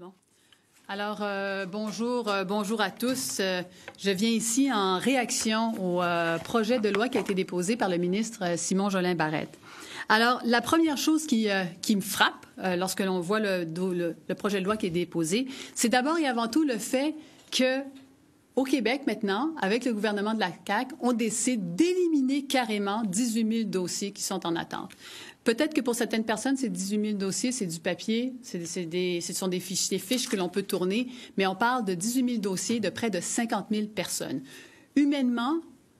Bon. Alors, bonjour à tous. Je viens ici en réaction au projet de loi qui a été déposé par le ministre Simon Jolin Barrette. Alors, la première chose qui me frappe lorsque l'on voit le projet de loi qui est déposé, c'est d'abord et avant tout le fait que au Québec, maintenant, avec le gouvernement de la CAQ, on décide d'éliminer carrément 18 000 dossiers qui sont en attente. Peut-être que pour certaines personnes, ces 18 000 dossiers, c'est du papier, ce sont des fiches que l'on peut tourner, mais on parle de 18 000 dossiers de près de 50 000 personnes. Humainement,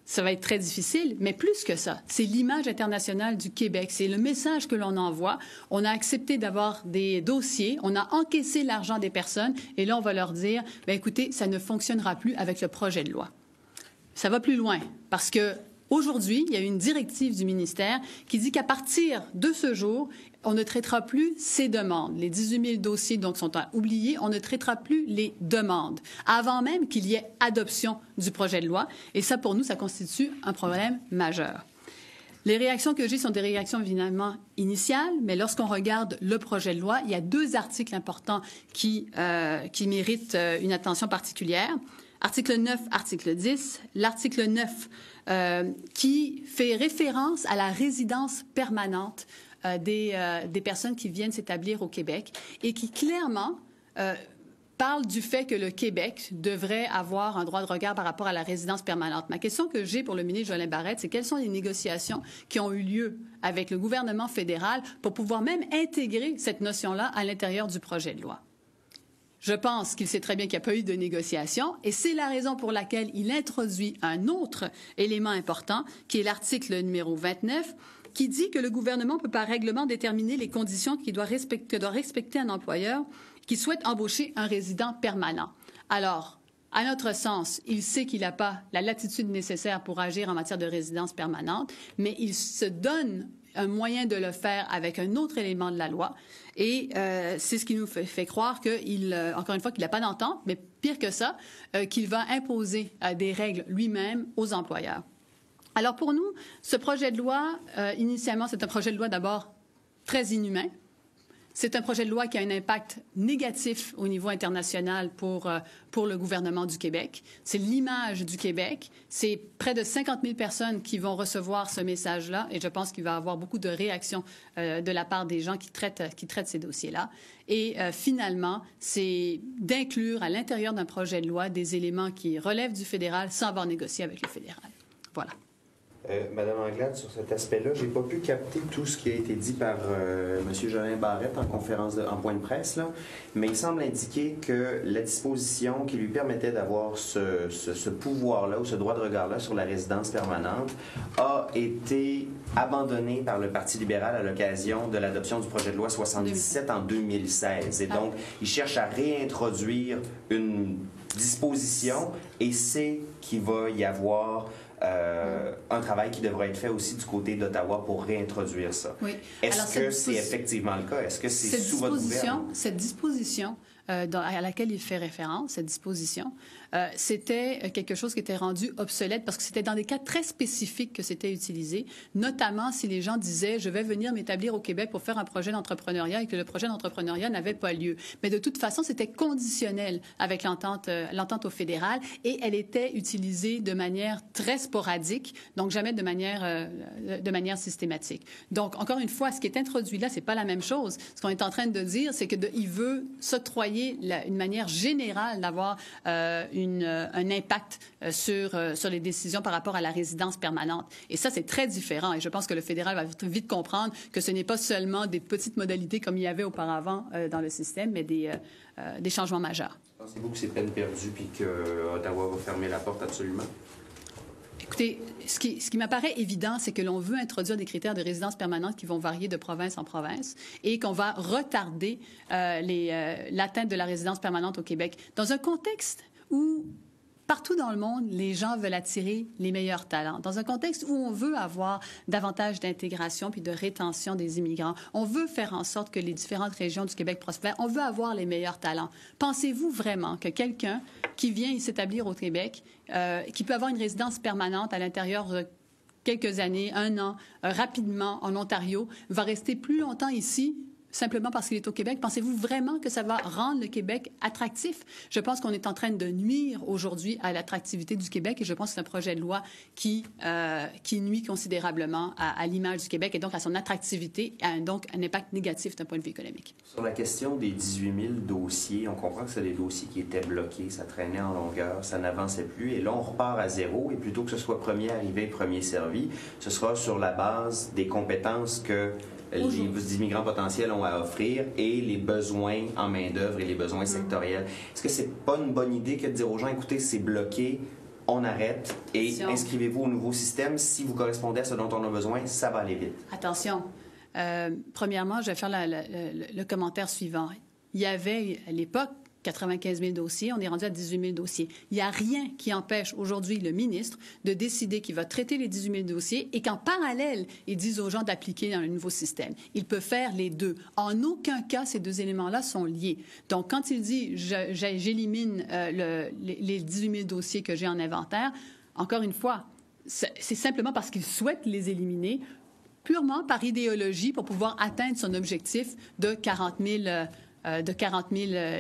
ça va être très difficile, mais plus que ça, c'est l'image internationale du Québec, c'est le message que l'on envoie. On a accepté d'avoir des dossiers, on a encaissé l'argent des personnes, et là, on va leur dire, bien, écoutez, ça ne fonctionnera plus avec le projet de loi. Ça va plus loin, parce que aujourd'hui, il y a une directive du ministère qui dit qu'à partir de ce jour, on ne traitera plus ces demandes. Les 18 000 dossiers donc sont oubliés, on ne traitera plus les demandes, avant même qu'il y ait adoption du projet de loi. Et ça, pour nous, ça constitue un problème majeur. Les réactions que j'ai sont des réactions évidemment initiales, mais lorsqu'on regarde le projet de loi, il y a deux articles importants qui méritent une attention particulière. Article 9, article 10. L'article 9 qui fait référence à la résidence permanente des personnes qui viennent s'établir au Québec et qui clairement parle du fait que le Québec devrait avoir un droit de regard par rapport à la résidence permanente. Ma question que j'ai pour le ministre Jolin Barrette, c'est quelles sont les négociations qui ont eu lieu avec le gouvernement fédéral pour pouvoir même intégrer cette notion-là à l'intérieur du projet de loi? Je pense qu'il sait très bien qu'il n'y a pas eu de négociation et c'est la raison pour laquelle il introduit un autre élément important qui est l'article numéro 29 qui dit que le gouvernement peut par règlement déterminer les conditions que doit respecter un employeur qui souhaite embaucher un résident permanent. Alors, à notre sens, il sait qu'il n'a pas la latitude nécessaire pour agir en matière de résidence permanente, mais il se donne un moyen de le faire avec un autre élément de la loi. Et c'est ce qui nous fait croire encore une fois, qu'il n'a pas d'entente, mais pire que ça, qu'il va imposer des règles lui-même aux employeurs. Alors pour nous, ce projet de loi, initialement, c'est un projet de loi d'abord très inhumain. C'est un projet de loi qui a un impact négatif au niveau international pour le gouvernement du Québec. C'est l'image du Québec. C'est près de 50 000 personnes qui vont recevoir ce message-là et je pense qu'il va y avoir beaucoup de réactions de la part des gens qui traitent ces dossiers-là. Et finalement, c'est d'inclure à l'intérieur d'un projet de loi des éléments qui relèvent du fédéral sans avoir négocié avec le fédéral. Voilà. Madame Anglade, sur cet aspect-là, j'ai pas pu capter tout ce qui a été dit par M. Jolin Barrette en en point de presse, là, mais il semble indiquer que la disposition qui lui permettait d'avoir ce pouvoir-là ou ce droit de regard-là sur la résidence permanente a été abandonnée par le Parti libéral à l'occasion de l'adoption du projet de loi 77 en 2016. Et donc, il cherche à réintroduire une disposition et c'est qu'il va y avoir un travail qui devrait être fait aussi du côté d'Ottawa pour réintroduire ça. Oui. Est-ce que c'est effectivement le cas? Est-ce que c'est sous votre gouvernement? Cette disposition à laquelle il fait référence, cette disposition, c'était quelque chose qui était rendu obsolète parce que c'était dans des cas très spécifiques que c'était utilisé, notamment si les gens disaient « je vais venir m'établir au Québec pour faire un projet d'entrepreneuriat » et que le projet d'entrepreneuriat n'avait pas lieu. Mais de toute façon, c'était conditionnel avec l'entente au fédéral et elle était utilisée de manière très sporadique, donc jamais de manière systématique. Donc, encore une fois, ce qui est introduit là, c'est pas la même chose. Ce qu'on est en train de dire, c'est qu'il veut s'octroyer une manière générale d'avoir un impact sur les décisions par rapport à la résidence permanente. Et ça, c'est très différent. Et je pense que le fédéral va vite comprendre que ce n'est pas seulement des petites modalités comme il y avait auparavant dans le système, mais des changements majeurs. Pensez-vous que c'est peine perdue puis qu'Ottawa va fermer la porte absolument? Écoutez, ce qui m'apparaît évident, c'est que l'on veut introduire des critères de résidence permanente qui vont varier de province en province et qu'on va retarder l'atteinte de la résidence permanente au Québec. Dans un contexte où, partout dans le monde, les gens veulent attirer les meilleurs talents. Dans un contexte où on veut avoir davantage d'intégration puis de rétention des immigrants, on veut faire en sorte que les différentes régions du Québec prospèrent, on veut avoir les meilleurs talents. Pensez-vous vraiment que quelqu'un qui vient s'établir au Québec, qui peut avoir une résidence permanente à l'intérieur de quelques années, un an, rapidement en Ontario, va rester plus longtemps ici simplement parce qu'il est au Québec? Pensez-vous vraiment que ça va rendre le Québec attractif? Je pense qu'on est en train de nuire aujourd'hui à l'attractivité du Québec et je pense que c'est un projet de loi qui nuit considérablement à l'image du Québec et donc à son attractivité et donc un impact négatif d'un point de vue économique. Sur la question des 18 000 dossiers, on comprend que c'est des dossiers qui étaient bloqués, ça traînait en longueur, ça n'avançait plus et là on repart à zéro et plutôt que ce soit premier arrivé, premier servi, ce sera sur la base des compétences que les immigrants potentiels ont à offrir et les besoins en main-d'œuvre et les besoins sectoriels. Est-ce que c'est pas une bonne idée que de dire aux gens, écoutez, c'est bloqué, on arrête et inscrivez-vous au nouveau système. Si vous correspondez à ce dont on a besoin, ça va aller vite. Attention. Premièrement, je vais faire le commentaire suivant. Il y avait, à l'époque, 95 000 dossiers, on est rendu à 18 000 dossiers. Il n'y a rien qui empêche aujourd'hui le ministre de décider qu'il va traiter les 18 000 dossiers et qu'en parallèle, il dise aux gens d'appliquer dans le nouveau système. Il peut faire les deux. En aucun cas, ces deux éléments-là sont liés. Donc, quand il dit « j'élimine les 18 000 dossiers que j'ai en inventaire », encore une fois, c'est simplement parce qu'il souhaite les éliminer purement par idéologie pour pouvoir atteindre son objectif de 40 000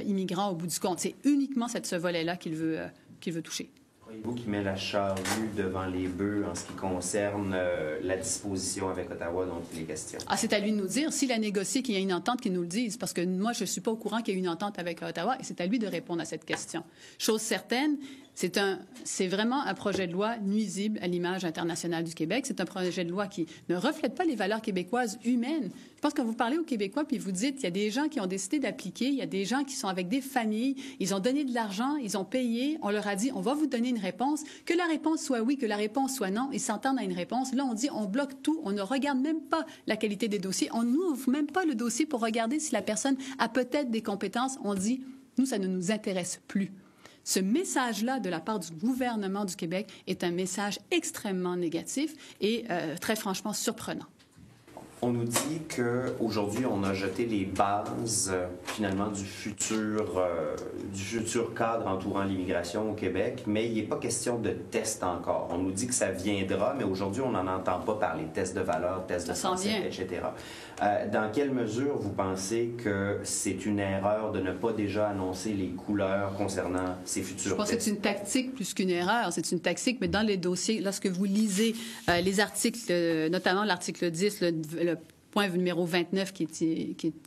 immigrants au bout du compte. C'est uniquement ce volet-là qu'il veut toucher. Croyez-vous qu'il met la charrue devant les bœufs en ce qui concerne la disposition avec Ottawa dont il est question? Ah, c'est à lui de nous dire. S'il a négocié, qu'il y a une entente, qu'il nous le dise. Parce que moi, je ne suis pas au courant qu'il y a une entente avec Ottawa et c'est à lui de répondre à cette question. Chose certaine, c'est vraiment un projet de loi nuisible à l'image internationale du Québec. C'est un projet de loi qui ne reflète pas les valeurs québécoises humaines. Je pense que vous parlez aux Québécois puis vous dites il y a des gens qui ont décidé d'appliquer, il y a des gens qui sont avec des familles, ils ont donné de l'argent, ils ont payé, on leur a dit on va vous donner une réponse, que la réponse soit oui, que la réponse soit non, ils s'entendent à une réponse. Là, on dit on bloque tout, on ne regarde même pas la qualité des dossiers, on n'ouvre même pas le dossier pour regarder si la personne a peut-être des compétences. On dit nous, ça ne nous intéresse plus. Ce message-là de la part du gouvernement du Québec est un message extrêmement négatif et très franchement surprenant. On nous dit qu'aujourd'hui, on a jeté les bases, finalement, du futur cadre entourant l'immigration au Québec, mais il n'est pas question de test encore. On nous dit que ça viendra, mais aujourd'hui, on n'en entend pas parler. Tests de valeur, tests de français, etc. Dans quelle mesure vous pensez que c'est une erreur de ne pas déjà annoncer les couleurs concernant ces futurs tests? Je pense que c'est une tactique plus qu'une erreur. C'est une tactique, mais dans les dossiers, lorsque vous lisez les articles, notamment l'article 10, le point numéro 29 qui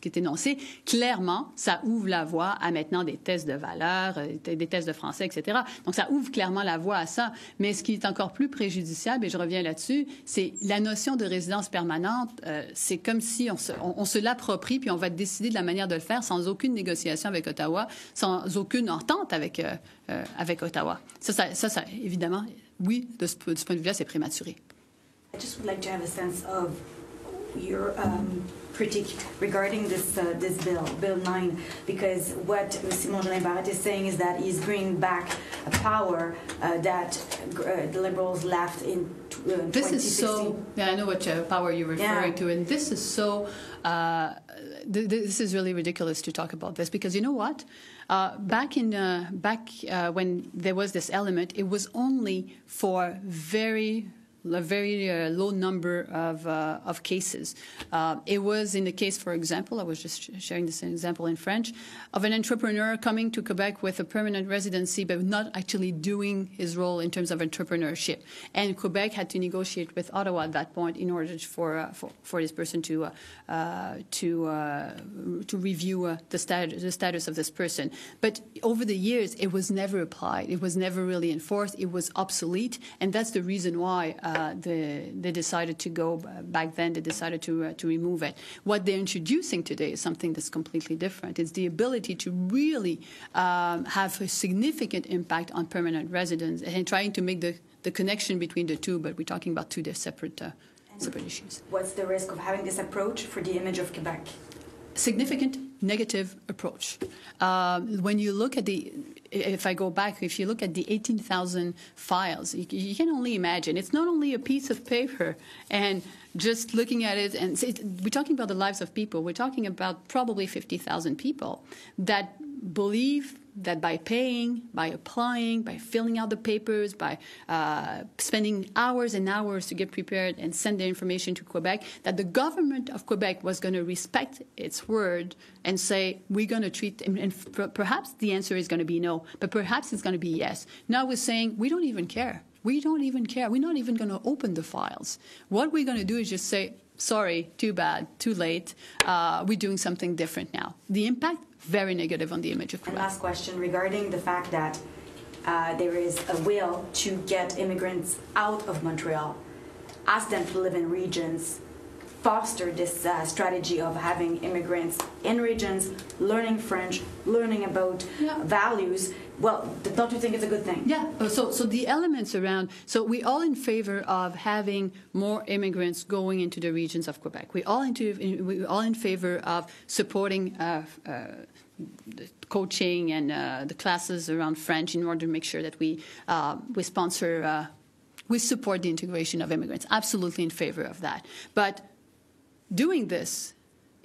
est énoncé, clairement, ça ouvre la voie à maintenant des tests de valeur, des tests de français, etc. Donc, ça ouvre clairement la voie à ça. Mais ce qui est encore plus préjudiciable, et je reviens là-dessus, c'est la notion de résidence permanente. C'est comme si on se l'approprie puis on va décider de la manière de le faire sans aucune négociation avec Ottawa, sans aucune entente avec Ottawa. Ça, évidemment, oui, de ce point de vue-là, c'est prématuré. I just would like to have a sense of your critique regarding this Bill 9, because what Simon Jolin Barrette is saying is that he's bringing back a power that the Liberals left in 2016. This is so. Yeah, I know what power you're referring to, and this is so. This is really ridiculous to talk about this because you know what? Back when there was this element, it was only for a very low number of cases. It was in the case, for example, I was just sharing this example in French, of an entrepreneur coming to Quebec with a permanent residency but not actually doing his role in terms of entrepreneurship. And Quebec had to negotiate with Ottawa at that point in order for this person to review the status of this person. But over the years, it was never applied. It was never really enforced. It was obsolete, and that's the reason why they decided to go back then. They decided to remove it. What they're introducing today is something that's completely different. It's the ability to really have a significant impact on permanent residents and trying to make the connection between the two. But we're talking about two separate issues. What's the risk of having this approach for the image of Quebec? Significant negative approach. When you look at if you look at the 18,000 files, you can only imagine. It's not only a piece of paper and just looking at it, and we're talking about the lives of people. We're talking about probably 50,000 people that believe that by paying, by applying, by filling out the papers, by spending hours and hours to get prepared and send the information to Quebec, that the government of Quebec was going to respect its word and say, we're going to treat, and perhaps the answer is going to be no, but perhaps it's going to be yes. Now we're saying, we don't even care. We don't even care. We're not even going to open the files. What we're going to do is just say, sorry, too bad, too late. We're doing something different now. The impact, very negative on the image of Quebec. And last question regarding the fact that there is a will to get immigrants out of Montreal, ask them to live in regions, foster this strategy of having immigrants in regions, learning French, learning about values. Well, don't you think it's a good thing? Yeah. So the elements around. So we're all in favor of having more immigrants going into the regions of Quebec. We're all in favor of supporting the coaching and the classes around French in order to make sure that we sponsor. We support the integration of immigrants. Absolutely in favor of that. But doing this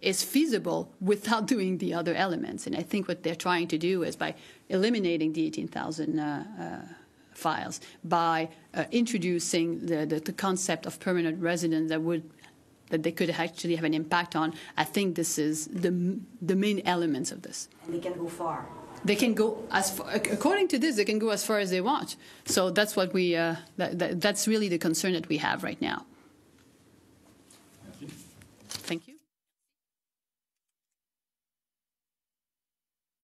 is feasible without doing the other elements. And I think what they're trying to do is by eliminating the 18,000 files, by introducing the concept of permanent residence that they could actually have an impact on. I think this is the main elements of this. And they can go far. They can go as far, according to this, they can go as far as they want. So that's what that's really the concern that we have right now.